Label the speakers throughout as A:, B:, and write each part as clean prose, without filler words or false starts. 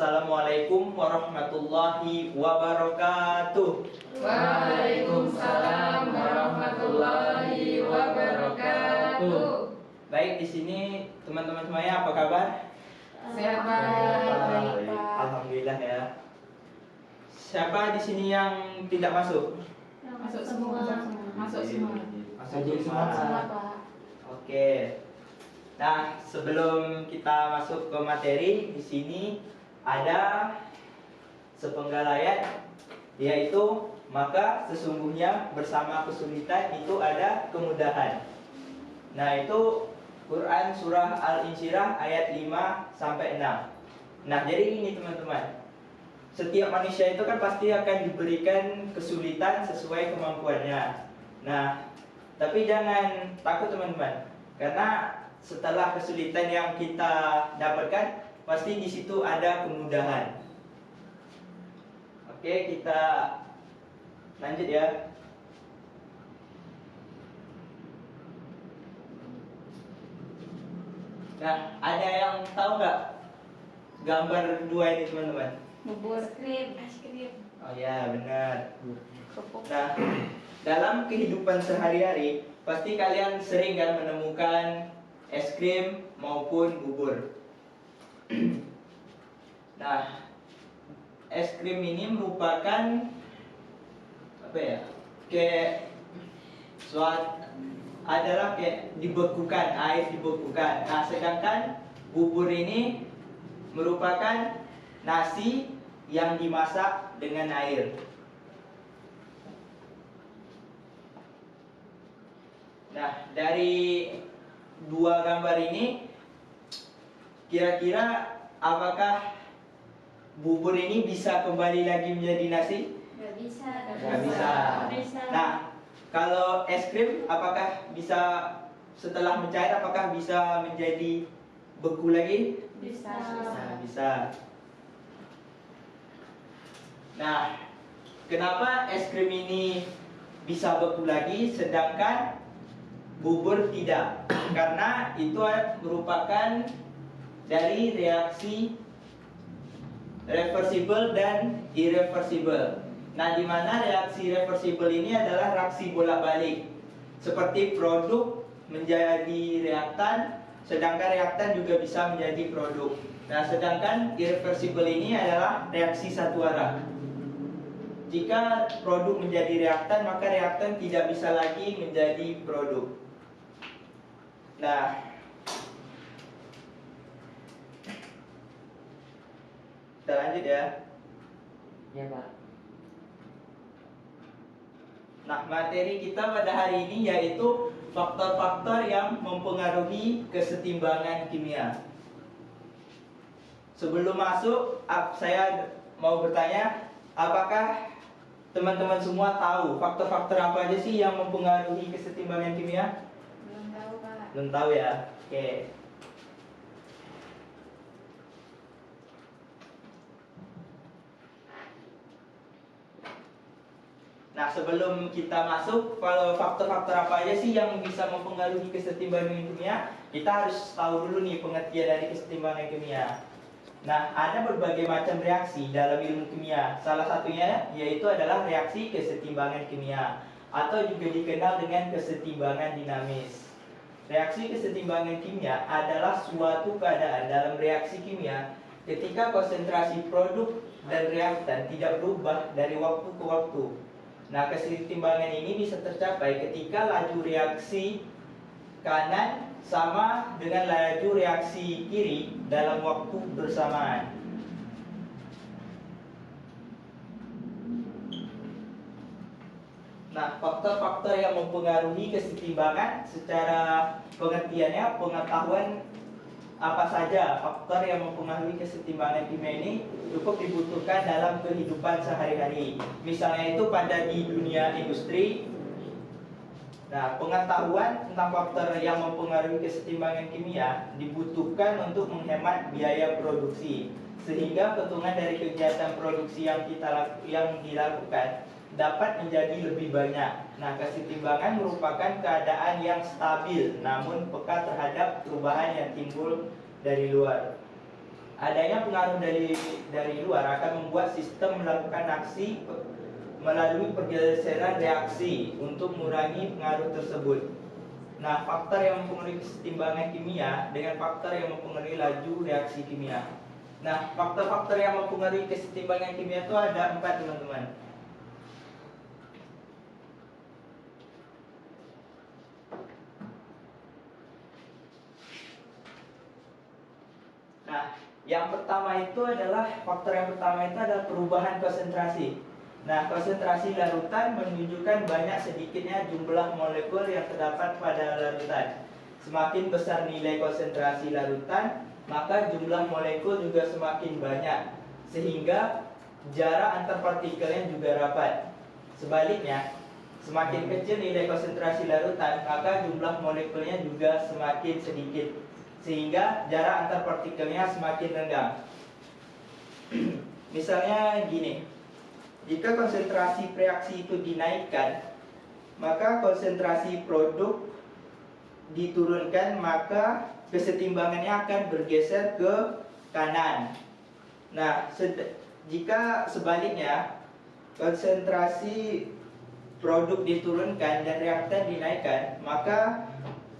A: Assalamualaikum warahmatullahi wabarakatuh.
B: Waalaikumsalam warahmatullahi wabarakatuh.
A: Baik, di sini teman-teman semuanya apa kabar?
B: Sehat,
A: Baik, alhamdulillah ya. Siapa di sini yang tidak masuk?
B: Masuk semua. Masuk semua.
A: Masuk semua.
C: Pak.
A: Oke. Nah, sebelum kita masuk ke materi, di sini ada sepenggal ayat, yaitu maka sesungguhnya bersama kesulitan itu ada kemudahan. Nah, itu Quran surah Al-Insyirah ayat 5 sampai 6. Nah, jadi ini teman-teman. Setiap manusia itu kan pasti akan diberikan kesulitan sesuai kemampuannya. Nah, tapi jangan takut teman-teman, karena setelah kesulitan yang kita dapatkan, pasti di situ ada kemudahan. Oke, kita lanjut ya. Nah, ada yang tahu nggak gambar dua ini teman-teman?
C: Bubur.
B: Es krim.
A: Oh ya, benar.
C: Kerupuk.
A: Nah, dalam kehidupan sehari-hari pasti kalian sering kan menemukan es krim maupun bubur. Nah, es krim ini merupakan apa ya? Kayak adalah kayak dibekukan, air dibekukan. Nah, sedangkan bubur ini merupakan nasi yang dimasak dengan air. Nah, dari dua gambar ini, kira-kira apakah bubur ini bisa kembali lagi menjadi nasi?
B: Gak bisa.
A: Nggak bisa. Nah, kalau es krim, apakah bisa setelah mencair, apakah bisa menjadi beku lagi?
B: Bisa.
A: Nah, bisa. Nah, kenapa es krim ini bisa beku lagi, sedangkan bubur tidak? Karena itu merupakan dari reaksi reversible dan irreversible. Nah, di mana reaksi reversible ini adalah reaksi bolak-balik, seperti produk menjadi reaktan, sedangkan reaktan juga bisa menjadi produk. Nah, sedangkan irreversible ini adalah reaksi satu arah. Jika produk menjadi reaktan, maka reaktan tidak bisa lagi menjadi produk. Nah, kita lanjut ya.
C: Ya, Pak.
A: Nah, materi kita pada hari ini yaitu faktor-faktor yang mempengaruhi kesetimbangan kimia. Sebelum masuk, saya mau bertanya, apakah teman-teman semua tahu faktor-faktor apa aja sih yang mempengaruhi kesetimbangan kimia?
B: Belum tahu, Pak.
A: Belum tahu ya? Oke. Nah, sebelum kita masuk, kalau faktor-faktor apa aja sih yang bisa mempengaruhi kesetimbangan kimia, kita harus tahu dulu nih pengertian dari kesetimbangan kimia. Nah, ada berbagai macam reaksi dalam ilmu kimia. Salah satunya yaitu adalah reaksi kesetimbangan kimia, atau juga dikenal dengan kesetimbangan dinamis. Reaksi kesetimbangan kimia adalah suatu keadaan dalam reaksi kimia ketika konsentrasi produk dan reaktan tidak berubah dari waktu ke waktu. Nah, kesetimbangan ini bisa tercapai ketika laju reaksi kanan sama dengan laju reaksi kiri dalam waktu bersamaan. Nah, faktor-faktor yang mempengaruhi kesetimbangan secara pengertiannya, pengetahuan apa saja faktor yang mempengaruhi kesetimbangan kimia ini cukup dibutuhkan dalam kehidupan sehari-hari. Misalnya itu pada di dunia industri. Nah, pengetahuan tentang faktor yang mempengaruhi kesetimbangan kimia dibutuhkan untuk menghemat biaya produksi, sehingga keuntungan dari kegiatan produksi yang dilakukan dapat menjadi lebih banyak. Nah, kesetimbangan merupakan keadaan yang stabil namun peka terhadap perubahan yang timbul dari luar. adanya pengaruh dari luar akan membuat sistem melakukan aksi melalui pergeseran reaksi untuk mengurangi pengaruh tersebut. Nah, faktor yang mempengaruhi kesetimbangan kimia dengan faktor yang mempengaruhi laju reaksi kimia. Nah, faktor-faktor yang mempengaruhi kesetimbangan kimia itu ada 4, teman-teman. Nah, faktor yang pertama itu adalah perubahan konsentrasi. Nah, konsentrasi larutan menunjukkan banyak sedikitnya jumlah molekul yang terdapat pada larutan. Semakin besar nilai konsentrasi larutan, maka jumlah molekul juga semakin banyak, sehingga jarak antar partikelnya juga rapat. Sebaliknya, semakin kecil nilai konsentrasi larutan, maka jumlah molekulnya juga semakin sedikit, sehingga jarak antar partikelnya semakin rendah. Misalnya gini, jika konsentrasi reaksi itu dinaikkan, maka konsentrasi produk diturunkan, maka kesetimbangannya akan bergeser ke kanan. Nah, jika sebaliknya konsentrasi produk diturunkan dan reaktan dinaikkan, maka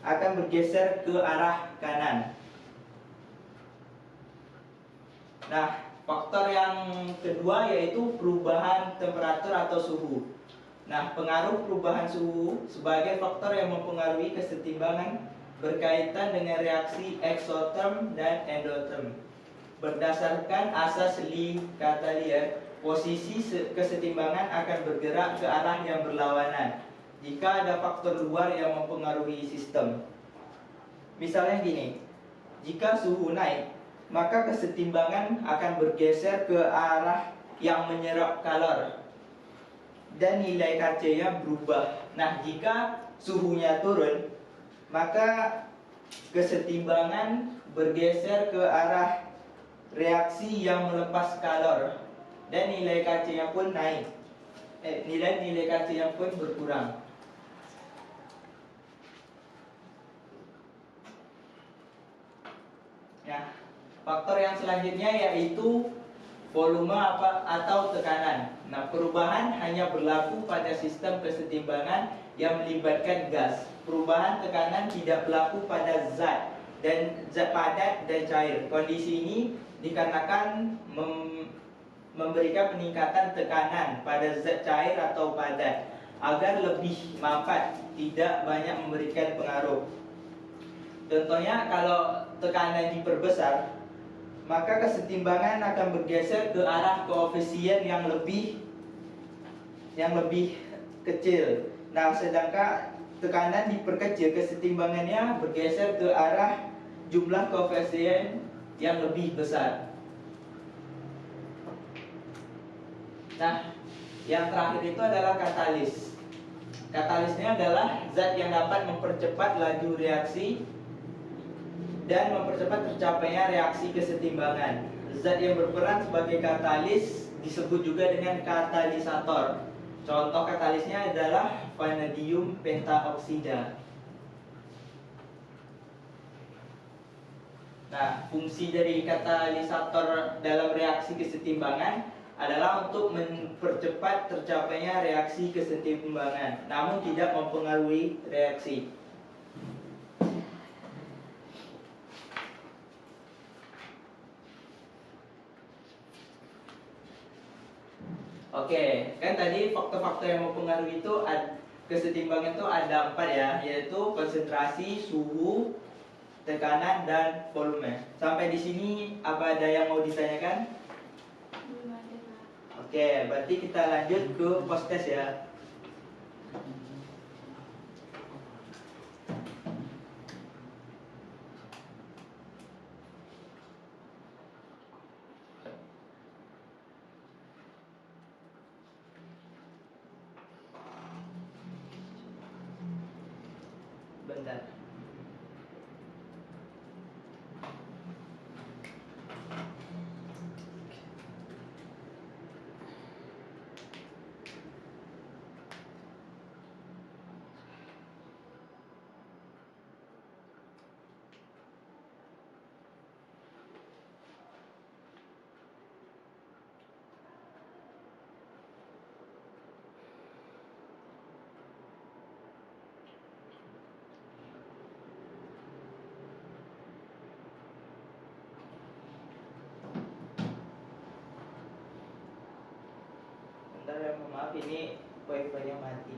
A: akan bergeser ke arah kanan. Nah, faktor yang kedua yaitu perubahan temperatur atau suhu. Nah, pengaruh perubahan suhu sebagai faktor yang mempengaruhi kesetimbangan berkaitan dengan reaksi eksoterm dan endoterm. Berdasarkan asas Lee Catalier, posisi kesetimbangan akan bergerak ke arah yang berlawanan jika ada faktor luar yang mempengaruhi sistem. Misalnya gini, jika suhu naik, maka kesetimbangan akan bergeser ke arah yang menyerap kalor dan nilai Kc-nya berubah. Nah, jika suhunya turun, maka kesetimbangan bergeser ke arah reaksi yang melepas kalor dan nilai Kc-nya pun naik. Nilai Kc-nya pun berkurang. Nah, faktor yang selanjutnya yaitu volume atau tekanan. Nah, perubahan hanya berlaku pada sistem kesetimbangan yang melibatkan gas. Perubahan tekanan tidak berlaku pada zat padat dan cair. Kondisi ini dikarenakan memberikan peningkatan tekanan pada zat cair atau padat agar lebih mapat, tidak banyak memberikan pengaruh. Contohnya, kalau tekanan diperbesar, maka kesetimbangan akan bergeser ke arah koefisien yang lebih kecil. Nah, sedangkan tekanan diperkecil, kesetimbangannya bergeser ke arah jumlah koefisien yang lebih besar. Nah, yang terakhir itu adalah katalis. Katalisnya adalah zat yang dapat mempercepat laju reaksi dan mempercepat tercapainya reaksi kesetimbangan. Zat yang berperan sebagai katalis disebut juga dengan katalisator. Contoh katalisnya adalah vanadium pentaoksida. Nah, fungsi dari katalisator dalam reaksi kesetimbangan adalah untuk mempercepat tercapainya reaksi kesetimbangan, namun tidak mempengaruhi reaksi. Oke, kan tadi faktor-faktor yang mempengaruhi itu kesetimbangan itu ada 4 ya, yaitu konsentrasi, suhu, tekanan, dan volume. Sampai di sini apa ada yang mau ditanyakan?
B: Belum ada, Pak.
A: Oke, berarti kita lanjut ke post test ya. Bentar. mohon maaf ini wifi-nya mati.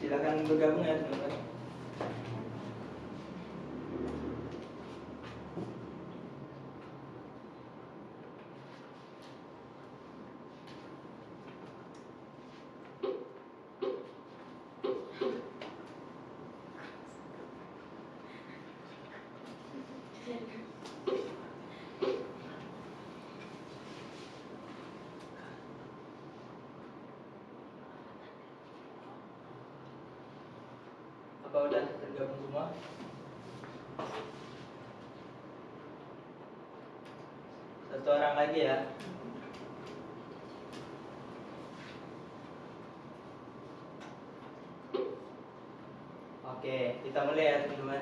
A: Silakan bergabung ya teman-teman. Apa udah tergabung semua? Satu orang lagi ya. Oke, kita mulai ya teman-teman.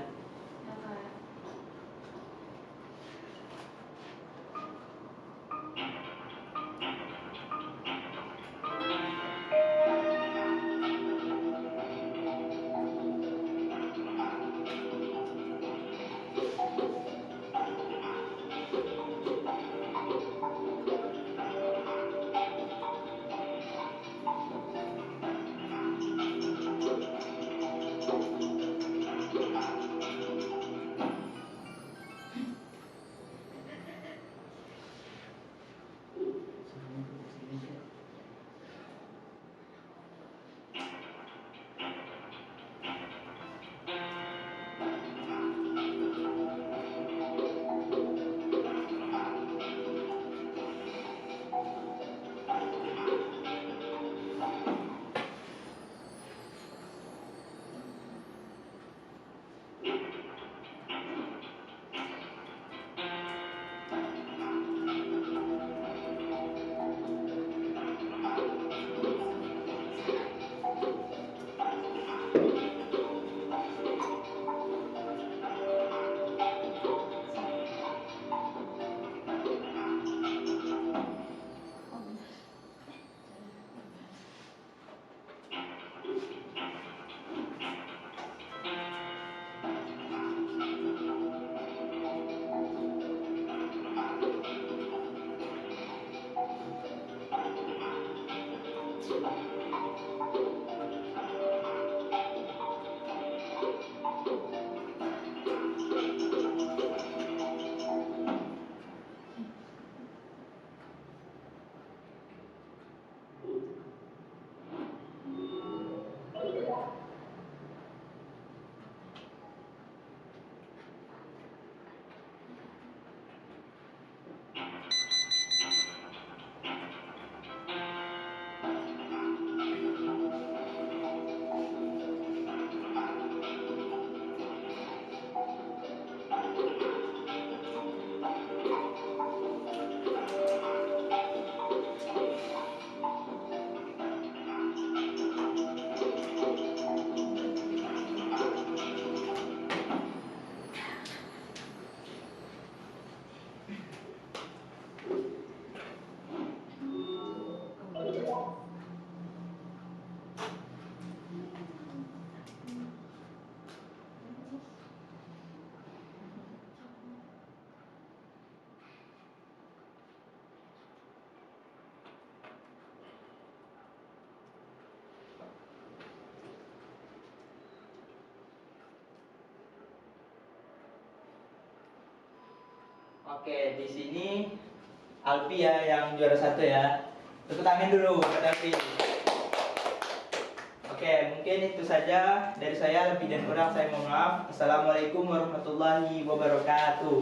A: Oke, di sini Alfi ya yang juara 1 ya. Tepuk tangan dulu buat Alfi. Oke, mungkin itu saja dari saya. Lebih dan kurang saya mohon maaf. Assalamualaikum warahmatullahi wabarakatuh.